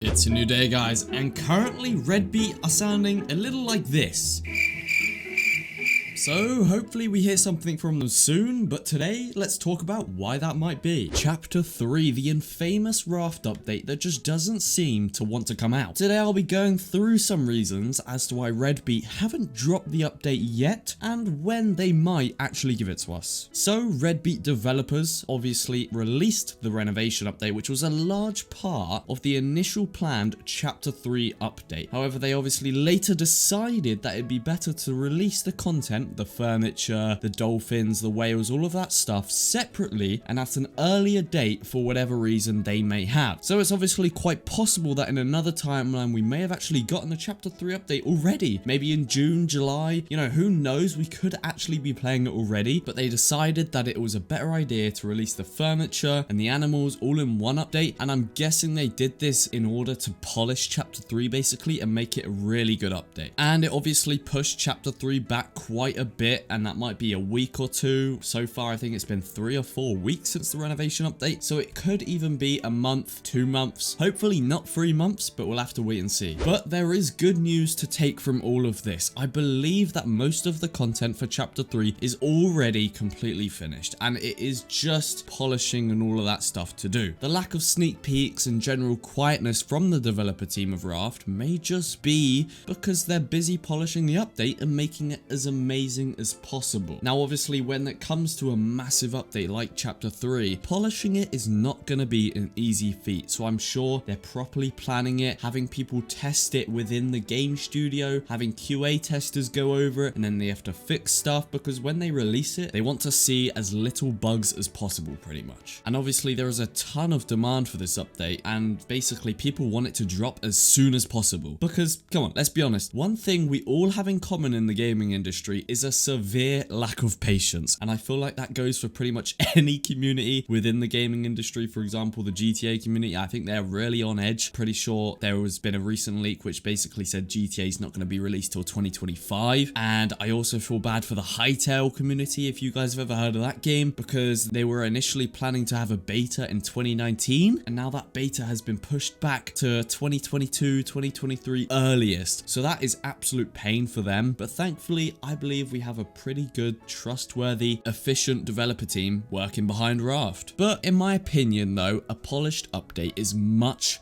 It's a new day, guys, and currently REDBEET are sounding a little like this. So hopefully we hear something from them soon, but today let's talk about why that might be. Chapter 3, the infamous Raft update that just doesn't seem to want to come out. Today I'll be going through some reasons as to why REDBEET haven't dropped the update yet and when they might actually give it to us. So REDBEET developers obviously released the renovation update, which was a large part of the initial planned Chapter 3 update. However, they obviously later decided that it'd be better to release the content, the furniture, the dolphins, the whales, all of that stuff separately and at an earlier date for whatever reason they may have. So it's obviously quite possible that in another timeline we may have actually gotten a Chapter 3 update already. Maybe in June, July, you know, who knows, we could actually be playing it already, but they decided that it was a better idea to release the furniture and the animals all in one update, and I'm guessing they did this in order to polish Chapter 3 basically and make it a really good update. And it obviously pushed Chapter 3 back quite a bit, and that might be a week or two. So far I think it's been 3 or 4 weeks since the renovation update, so it could even be a month, 2 months, hopefully not 3 months, but we'll have to wait and see. But there is good news to take from all of this. I believe that most of the content for Chapter 3 is already completely finished, and it is just polishing and all of that stuff to do. The lack of sneak peeks and general quietness from the developer team of Raft may just be because they're busy polishing the update and making it as amazing as possible. Now obviously when it comes to a massive update like Chapter 3, polishing it is not going to be an easy feat, so I'm sure they're properly planning it, having people test it within the game studio, having QA testers go over it, and then they have to fix stuff because when they release it they want to see as little bugs as possible pretty much. And obviously there is a ton of demand for this update, and basically people want it to drop as soon as possible because, come on, let's be honest, one thing we all have in common in the gaming industry is a severe lack of patience, and I feel like that goes for pretty much any community within the gaming industry. For example, the GTA community, I think they're really on edge. Pretty sure there has been a recent leak which basically said GTA is not going to be released till 2025, and I also feel bad for the Hytale community, if you guys have ever heard of that game, because they were initially planning to have a beta in 2019 and now that beta has been pushed back to 2022, 2023 earliest, so that is absolute pain for them. But thankfully I believe we have a pretty good, trustworthy, efficient developer team working behind Raft. But in my opinion though, a polished update is much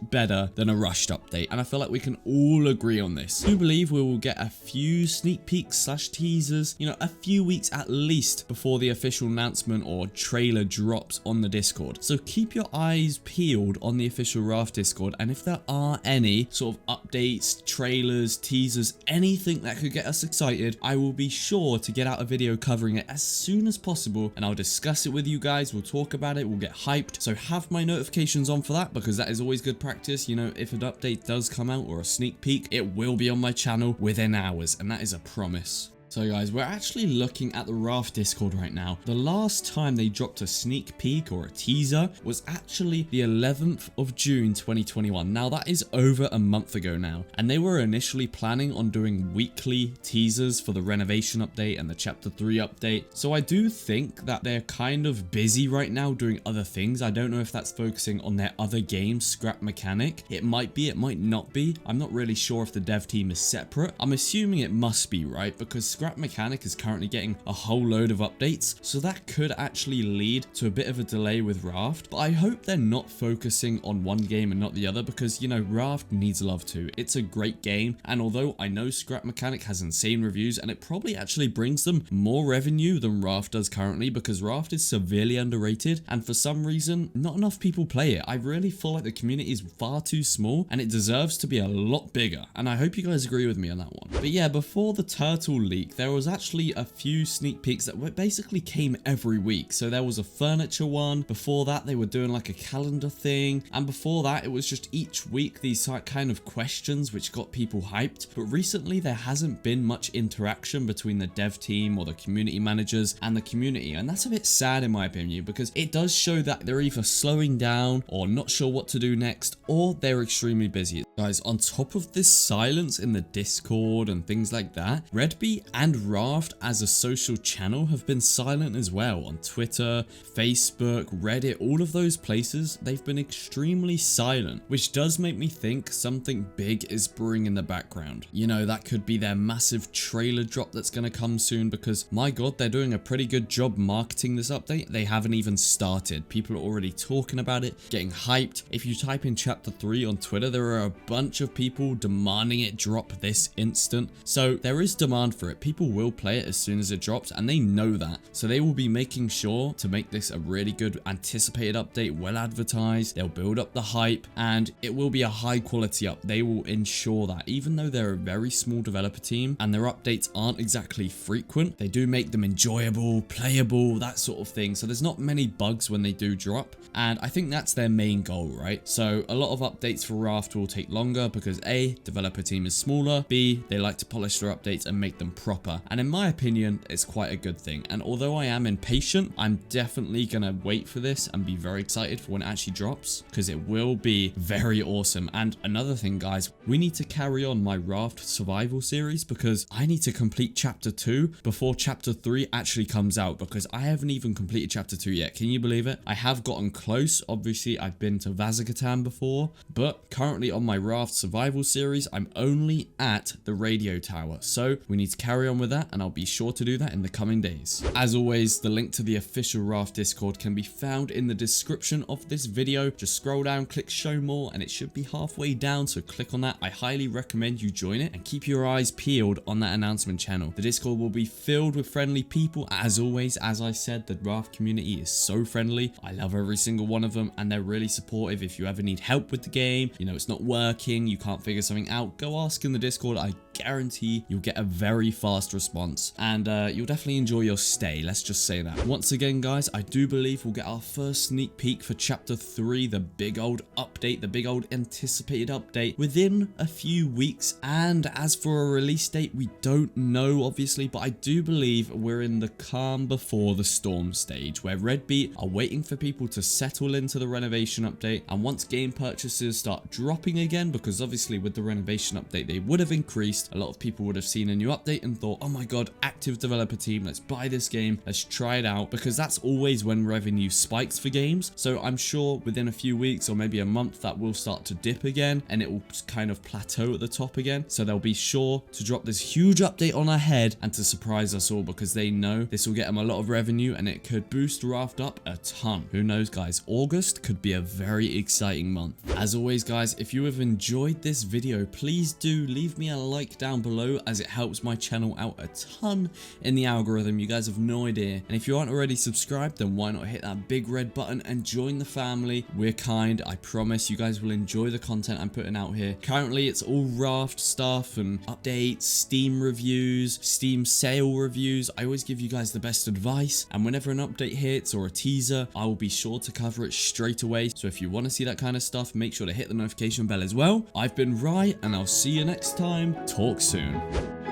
better than a rushed update, and I feel like we can all agree on this. I do believe we will get a few sneak peeks slash teasers, you know, a few weeks at least before the official announcement or trailer drops on the Discord. So keep your eyes peeled on the official Raft Discord, and if there are any sort of updates, trailers, teasers, anything that could get us excited, I will be sure to get out a video covering it as soon as possible, and I'll discuss it with you guys. We'll talk about it, we'll get hyped, so have my notifications on for that, because that is always good practice. You know, if an update does come out or a sneak peek, it will be on my channel within hours, and that is a promise. So guys, we're actually looking at the Raft Discord right now. The last time they dropped a sneak peek or a teaser was actually the 11th of June 2021. Now that is over a month ago now, and they were initially planning on doing weekly teasers for the renovation update and the Chapter 3 update. So I do think that they're kind of busy right now doing other things. I don't know if that's focusing on their other game, Scrap Mechanic. It might be, it might not be. I'm not really sure if the dev team is separate. I'm assuming it must be, right? Because Scrap Mechanic is currently getting a whole load of updates, so that could actually lead to a bit of a delay with Raft. But I hope they're not focusing on one game and not the other, because, you know, Raft needs love too. It's a great game, and although I know Scrap Mechanic has insane reviews and it probably actually brings them more revenue than Raft does currently, because Raft is severely underrated and for some reason not enough people play it. I really feel like the community is far too small and it deserves to be a lot bigger, and I hope you guys agree with me on that one. But yeah, before the turtle leak there was actually a few sneak peeks that basically came every week. So there was a furniture one, before that they were doing like a calendar thing, and before that it was just each week these kind of questions which got people hyped. But recently there hasn't been much interaction between the dev team or the community managers and the community, and that's a bit sad in my opinion, because it does show that they're either slowing down or not sure what to do next, or they're extremely busy. Guys, on top of this silence in the Discord and things like that, REDBEET And Raft as a social channel have been silent as well. On Twitter, Facebook, Reddit, all of those places, they've been extremely silent, which does make me think something big is brewing in the background. You know, that could be their massive trailer drop that's going to come soon, because my god, they're doing a pretty good job marketing this update. They haven't even started. People are already talking about it, getting hyped. If you type in chapter 3 on Twitter, there are a bunch of people demanding it drop this instant. So there is demand for it. People will play it as soon as it drops, and they know that. So they will be making sure to make this a really good anticipated update, well advertised. They'll build up the hype, and it will be a high quality up. They will ensure that, even though they're a very small developer team and their updates aren't exactly frequent, they do make them enjoyable, playable, that sort of thing. So there's not many bugs when they do drop, and I think that's their main goal, right? So a lot of updates for Raft will take longer because A, developer team is smaller, B, they like to polish their updates and make them proper, and in my opinion, it's quite a good thing. And although I am impatient, I'm definitely gonna wait for this and be very excited for when it actually drops, because it will be very awesome. And another thing, guys, we need to carry on my Raft survival series, because I need to complete chapter 2 before chapter 3 actually comes out, because I haven't even completed chapter 2 yet. Can you believe it? I have gotten close. Obviously, I've been to Vazagatan before, but currently on my Raft survival series, I'm only at the radio tower. So we need to carry on with that, and I'll be sure to do that in the coming days. As always, the link to the official Raft Discord can be found in the description of this video. Just scroll down, click show more, and it should be halfway down, so click on that. I highly recommend you join it and keep your eyes peeled on that announcement channel. The Discord will be filled with friendly people. As always, as I said, the Raft community is so friendly. I love every single one of them, and they're really supportive. If you ever need help with the game, you know, it's not working, you can't figure something out, go ask in the Discord. I guarantee you'll get a very fast response, and you'll definitely enjoy your stay. Let's just say that. Once again, guys, I do believe we'll get our first sneak peek for chapter 3, the big old update, the big old anticipated update, within a few weeks. And as for a release date, we don't know, obviously, but I do believe we're in the calm before the storm stage, where REDBEET are waiting for people to settle into the renovation update. And once game purchases start dropping again, because obviously with the renovation update they would have increased, a lot of people would have seen a new update and thought, oh my god, active developer team, let's buy this game, let's try it out, because that's always when revenue spikes for games. So I'm sure within a few weeks or maybe a month that will start to dip again, and it will kind of plateau at the top again. So they'll be sure to drop this huge update on ahead and to surprise us all, because they know this will get them a lot of revenue, and it could boost Raft up a ton. Who knows, guys? August could be a very exciting month. As always, guys, if you have enjoyed this video, please do leave me a like down below, as it helps my channel out a ton in the algorithm. You guys have no idea. And if you aren't already subscribed, then why not hit that big red button and join the family? We're kind. I promise you guys will enjoy the content I'm putting out here. Currently, it's all Raft stuff and updates, Steam reviews, Steam sale reviews. I always give you guys the best advice, and whenever an update hits or a teaser, I will be sure to cover it straight away. So if you want to see that kind of stuff, make sure to hit the notification bell as well. I've been Rye, and I'll see you next time. Talk soon.